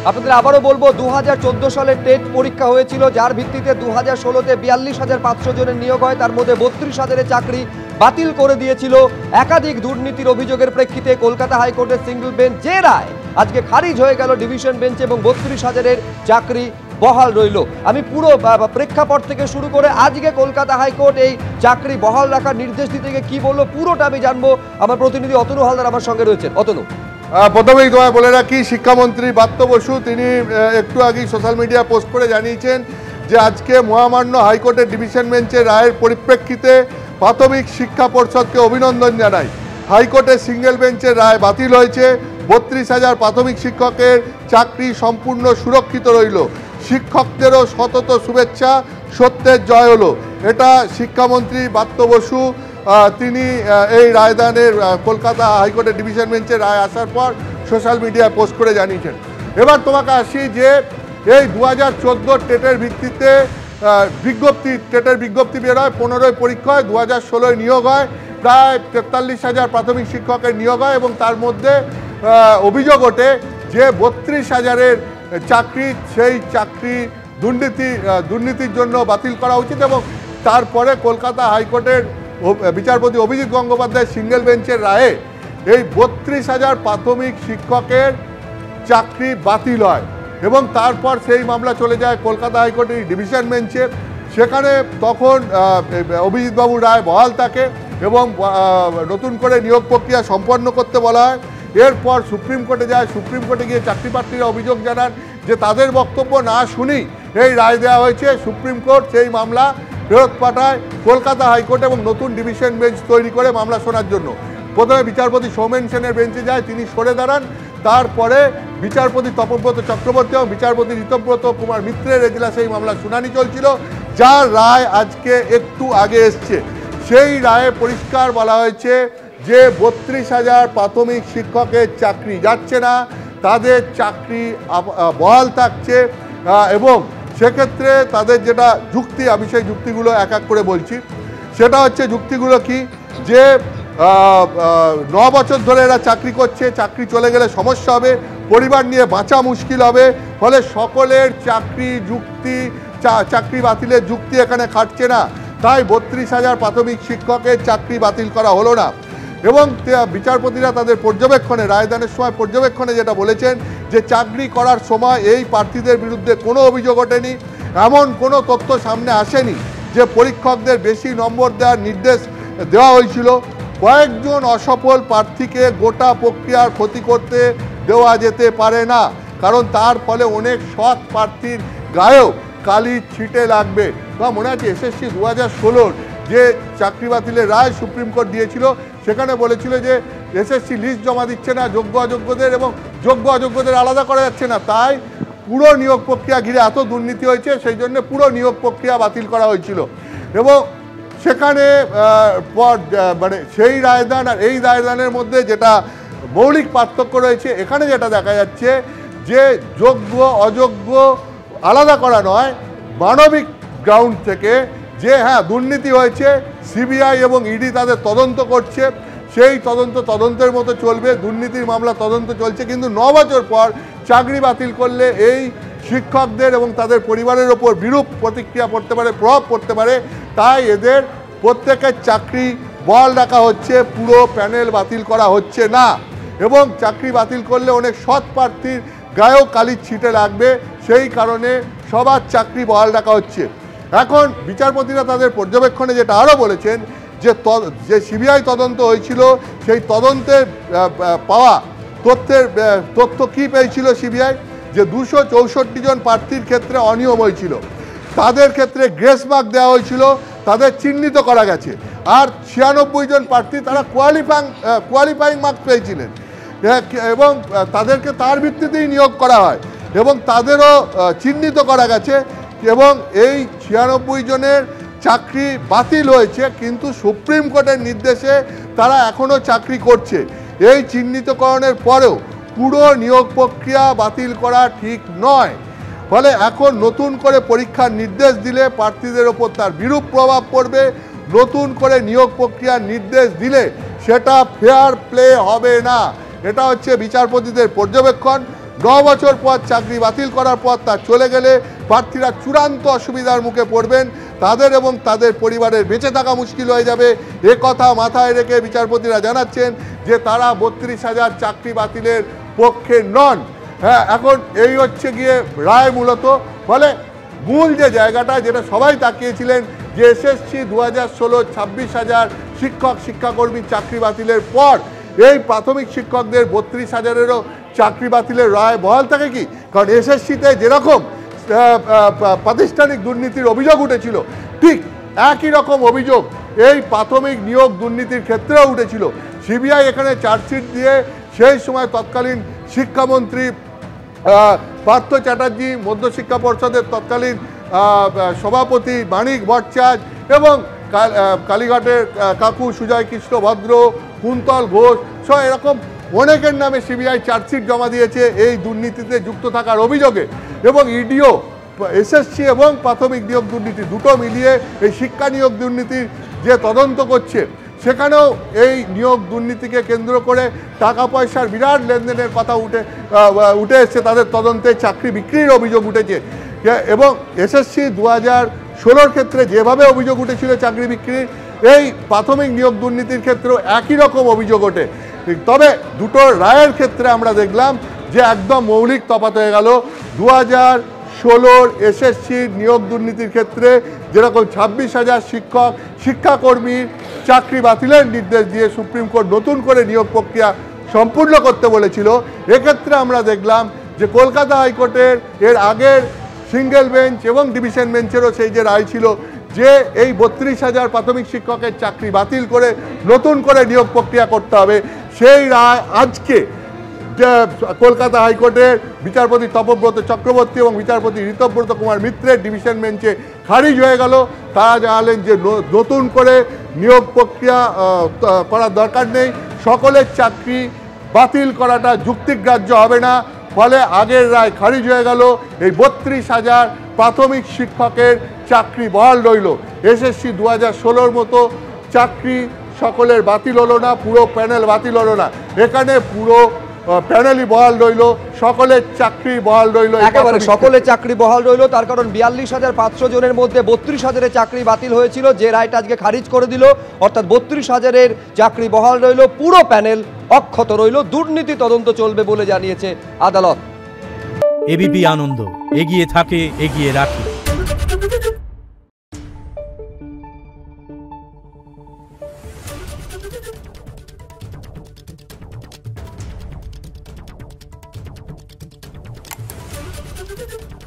আপনাদের আবারও বলবো 2014 সালে টেট পরীক্ষা হয়েছিল, যার ভিত্তিতে 2016-তে 42,500 জনের নিয়োগ হয়, তার মধ্যে 32,000-এর চাকরি বাতিল করে দিয়েছিল একাধিক দুর্নীতির অভিযোগের প্রেক্ষিতে কলকাতা হাইকোর্টের সিঙ্গল বেঞ্চ। যে রায় আজকে খারিজ হয়ে গেল ডিভিশন বেঞ্চে এবং 32,000-এর চাকরি বহাল রইল। আমি পুরো প্রেক্ষাপট থেকে শুরু করে আজকে কলকাতা হাইকোর্ট এই চাকরি বহাল রাখার নির্দেশ দিতে গিয়ে কি বললো পুরোটা আমি জানবো। আমার প্রতিনিধি অতনু হালদার আমার সঙ্গে রয়েছেন। অতনু, প্রথমেই তোমায় বলে রাখি, শিক্ষামন্ত্রী ব্রাত্য বসু তিনি একটু আগেই সোশ্যাল মিডিয়া পোস্ট করে জানিয়েছেন যে আজকে মহামান্য হাইকোর্টের ডিভিশন বেঞ্চের রায়ের পরিপ্রেক্ষিতে প্রাথমিক শিক্ষা পর্ষদকে অভিনন্দন জানাই। হাইকোর্টের সিঙ্গেল বেঞ্চের রায় বাতিল হয়েছে, 32,000 প্রাথমিক শিক্ষকের চাকরি সম্পূর্ণ সুরক্ষিত রইল। শিক্ষকদেরও সতত শুভেচ্ছা, সত্যের জয় হলো। এটা শিক্ষামন্ত্রী ব্রাত্য বসু তিনি এই রায়দানের কলকাতা হাইকোর্টের ডিভিশন বেঞ্চের রায় আসার পর সোশ্যাল মিডিয়ায় পোস্ট করে জানিয়েছেন। এবার তোমাকে আসি যে এই 2014 টেটের ভিত্তিতে টেটের বিজ্ঞপ্তি বেরোয়, 15 পরীক্ষা হয়, 2016 নিয়োগ হয়, প্রায় 43,000 প্রাথমিক শিক্ষকের নিয়োগ হয় এবং তার মধ্যে অভিযোগ ওঠে যে 32,000-এর চাকরি সেই চাকরি দুর্নীতির জন্য বাতিল করা উচিত। এবং তারপরে কলকাতা হাইকোর্টের বিচারপতি অভিজিৎ গঙ্গোপাধ্যায় সিঙ্গেল বেঞ্চের রায়ে এই 32,000 প্রাথমিক শিক্ষকের চাকরি বাতিল হয় এবং তারপর সেই মামলা চলে যায় কলকাতা হাইকোর্টের ডিভিশন বেঞ্চে। সেখানে তখন অভিজিৎবাবুর রায় বহাল থাকে এবং নতুন করে নিয়োগ প্রক্রিয়া সম্পন্ন করতে বলা হয়। এরপর সুপ্রিম কোর্টে যায়, সুপ্রিম কোর্টে গিয়ে চাকরি প্রার্থীরা অভিযোগ জানান যে তাদের বক্তব্য না শুনেই এই রায় দেওয়া হয়েছে। সুপ্রিম কোর্ট সেই মামলা ফেরত পাঠায় কলকাতা হাইকোর্ট এবং নতুন ডিভিশন বেঞ্চ তৈরি করে মামলা শোনার জন্য। প্রথমে বিচারপতি সৌমেন সেনের বেঞ্চে যায়, তিনি সরে দাঁড়ান। তারপরে বিচারপতি তপব্রত চক্রবর্তী এবং বিচারপতি ঋতব্রত কুমার মিত্রের এজলাসে এই মামলার শুনানি চলছিল, যার রায় আজকে একটু আগে এসছে। সেই রায়ে পরিষ্কার বলা হয়েছে যে 32,000 প্রাথমিক শিক্ষকের চাকরি যাচ্ছে না, তাদের চাকরি বহাল থাকছে এবং সেক্ষেত্রে তাদের যেটা যুক্তি, আমি সেই যুক্তিগুলো এক এক করে বলছি। সেটা হচ্ছে যুক্তিগুলো কি, যে 9 বছর ধরে এরা চাকরি করছে, চাকরি চলে গেলে সমস্যা হবে, পরিবার নিয়ে বাঁচা মুশকিল হবে, ফলে সকলের চাকরি বাতিলের যুক্তি এখানে খাটছে না, তাই 32,000 প্রাথমিক শিক্ষকের চাকরি বাতিল করা হলো না। এবং বিচারপতিরা তাদের পর্যবেক্ষণে, রায়দানের সময় পর্যবেক্ষণে যেটা বলেছেন যে চাকরি করার সময় এই প্রার্থীদের বিরুদ্ধে কোনো অভিযোগ ওঠেনি, এমন কোনো তথ্য সামনে আসেনি যে পরীক্ষকদের বেশি নম্বর দেওয়ার নির্দেশ দেওয়া হয়েছিল। কয়েকজন অসফল প্রার্থীকে গোটা প্রক্রিয়ার ক্ষতি করতে দেওয়া যেতে পারে না, কারণ তার ফলে অনেক সৎ প্রার্থীর গায়েও কালির ছিটে লাগবে। বা মনে আছে এসএসসি 2016 যে চাকরি বাতিলের রায় সুপ্রিম কোর্ট দিয়েছিল, সেখানে বলেছিল যে এসএসসি লিস্ট জমা দিচ্ছে না যোগ্য অযোগ্যদের, এবং যোগ্য অযোগ্যদের আলাদা করা যাচ্ছে না, তাই পুরো নিয়োগ প্রক্রিয়া ঘিরে এত দুর্নীতি হয়েছে, সেই জন্য পুরো নিয়োগ প্রক্রিয়া বাতিল করা হয়েছিল। এবং সেখানে মানে সেই রায়দান আর এই রায়দানের মধ্যে যেটা মৌলিক পার্থক্য রয়েছে, এখানে যেটা দেখা যাচ্ছে যে যোগ্য অযোগ্য আলাদা করা নয়, মানবিক গ্রাউন্ড থেকে যে হ্যাঁ দুর্নীতি হয়েছে, সিবিআই এবং ইডি তাদের তদন্ত করছে, সেই তদন্তের মতো চলবে, দুর্নীতির মামলা তদন্ত চলছে, কিন্তু 9 বছর পর চাকরি বাতিল করলে এই শিক্ষকদের এবং তাদের পরিবারের ওপর বিরূপ প্রতিক্রিয়া পড়তে পারে, প্রভাব পড়তে পারে, তাই এদের প্রত্যেকের চাকরি বহাল রাখা হচ্ছে, পুরো প্যানেল বাতিল করা হচ্ছে না। এবং চাকরি বাতিল করলে অনেক সৎ প্রার্থীর গায়েও কালির ছিটে লাগবে, সেই কারণে সবার চাকরি বহাল রাখা হচ্ছে। এখন বিচারপতিরা তাদের পর্যবেক্ষণে যেটা আরও বলেছেন যে সিবিআই তদন্ত হয়েছিল, সেই তদন্তে পাওয়া তথ্য কী পেয়েছিল সিবিআই, যে 264 জন প্রার্থীর ক্ষেত্রে অনিয়ম হয়েছিল, তাদের ক্ষেত্রে গ্রেস মার্ক দেওয়া হয়েছিল, তাদের চিহ্নিত করা গেছে, আর 96 জন প্রার্থী তারা কোয়ালিফাইং মার্কস পেয়েছিলেন এবং তাদেরকে তার ভিত্তিতেই নিয়োগ করা হয় এবং তাদেরও চিহ্নিত করা গেছে। এবং এই 96 জনের চাকরি বাতিল হয়েছে, কিন্তু সুপ্রিম কোর্টের নির্দেশে তারা এখনও চাকরি করছে। এই চিহ্নিতকরণের পরেও পুরো নিয়োগ প্রক্রিয়া বাতিল করা ঠিক নয়, ফলে এখন নতুন করে পরীক্ষার নির্দেশ দিলে প্রার্থীদের ওপর তার বিরূপ প্রভাব পড়বে, নতুন করে নিয়োগ প্রক্রিয়ার নির্দেশ দিলে সেটা ফেয়ার প্লে হবে না। এটা হচ্ছে বিচারপতিদের পর্যবেক্ষণ। 9 বছর পর চাকরি বাতিল করার পর তা চলে গেলে প্রার্থীরা চূড়ান্ত অসুবিধার মুখে পড়বেন, তাদের এবং তাদের পরিবারের বেঁচে থাকা মুশকিল হয়ে যাবে। এ কথা মাথায় রেখে বিচারপতিরা জানাচ্ছেন যে তারা 32,000 চাকরি বাতিলের পক্ষে নন। হ্যাঁ, এখন এই হচ্ছে গিয়ে রায় মূলত। ফলে মূল যে জায়গাটা, যেটা সবাই তাকিয়েছিলেন যে এসএসসি 2016 26,000 শিক্ষক শিক্ষাকর্মী চাকরি বাতিলের পর এই প্রাথমিক শিক্ষকদের 32,000-এরও চাকরি বাতিলের রায় বহাল থাকে কি? কারণ এসএসসিতে যেরকম প্রাতিষ্ঠানিক দুর্নীতির অভিযোগ উঠেছিল, ঠিক একই রকম অভিযোগ এই প্রাথমিক নিয়োগ দুর্নীতির ক্ষেত্রেও উঠেছিল। সিবিআই এখানে চার্জশিট দিয়ে সেই সময় তৎকালীন শিক্ষামন্ত্রী পার্থ চ্যাটার্জি, মধ্যশিক্ষা পর্ষদের তৎকালীন সভাপতি মানিক ভট্টাচার্য এবং কালীঘাটের কাকু সুজয় কৃষ্ণ ভদ্র, কুন্তল ঘোষ সহ এরকম অনেকের নামে সিবিআই চার্জশিট জমা দিয়েছে এই দুর্নীতিতে যুক্ত থাকার অভিযোগে। এবং ইডিও এসএসসি এবং প্রাথমিক নিয়োগ দুর্নীতি দুটো মিলিয়ে এই শিক্ষা নিয়োগ দুর্নীতির যে তদন্ত করছে, সেখানেও এই নিয়োগ দুর্নীতিকে কেন্দ্র করে টাকা পয়সার বিরাট লেনদেনের কথা উঠে এসছে। তাদের তদন্তে চাকরি বিক্রির অভিযোগ উঠেছে। এবং এসএসসি 2016-র ক্ষেত্রে যেভাবে অভিযোগ উঠেছিল চাকরি বিক্রির, এই প্রাথমিক নিয়োগ দুর্নীতির ক্ষেত্রেও একই রকম অভিযোগ ওঠে। তবে দুটো রায়ের ক্ষেত্রে আমরা দেখলাম যে একদম মৌলিক তফাৎ হয়ে গেল। 2016-র এসএসসির নিয়োগ দুর্নীতির ক্ষেত্রে যেরকম 26,000 শিক্ষক শিক্ষাকর্মীর চাকরি বাতিলের নির্দেশ দিয়ে সুপ্রিম কোর্ট নতুন করে নিয়োগ প্রক্রিয়া সম্পূর্ণ করতে বলেছিল, এক্ষেত্রে আমরা দেখলাম যে কলকাতা হাইকোর্টের এর আগের সিঙ্গেল বেঞ্চ এবং ডিভিশন বেঞ্চেরও সেই যে রায় ছিল যে এই 32,000 প্রাথমিক শিক্ষকের চাকরি বাতিল করে নতুন করে নিয়োগ প্রক্রিয়া করতে হবে, সেই রায় আজকে কলকাতা হাইকোর্টের বিচারপতি তপব্রত চক্রবর্তী এবং বিচারপতি ঋতব্রত কুমার মিত্রের ডিভিশন বেঞ্চে খারিজ হয়ে গেল। তারা জানালেন যে নতুন করে নিয়োগ প্রক্রিয়া করার দরকার নেই, সকলের চাকরি বাতিল করাটা যুক্তিগ্রাহ্য হবে না। ফলে আগের রায় খারিজ হয়ে গেল। এই 32,000 প্রাথমিক শিক্ষকের চাকরি বহাল রইল। এসএসসি 2016-র মতো চাকরি সকলের বাতিল হলো না, পুরো প্যানেল বাতিল হলো না, এখানে পুরো প্যানেলই বহাল রইল, সকলের চাকরি বহাল রইল। একেবারে সকলের চাকরি বহাল রইল। তার কারণ 42,500 জনের মধ্যে 32,000-এর চাকরি বাতিল হয়েছিল, যে রায়টা আজকে খারিজ করে দিল। অর্থাৎ 32,000-এর চাকরি বহাল রইল, পুরো প্যানেল অক্ষত রইল, দুর্নীতি তদন্ত চলবে বলে জানিয়েছে আদালত। এবিপি আনন্দ, এগিয়ে থাকে, এগিয়ে রাখে। Thank you.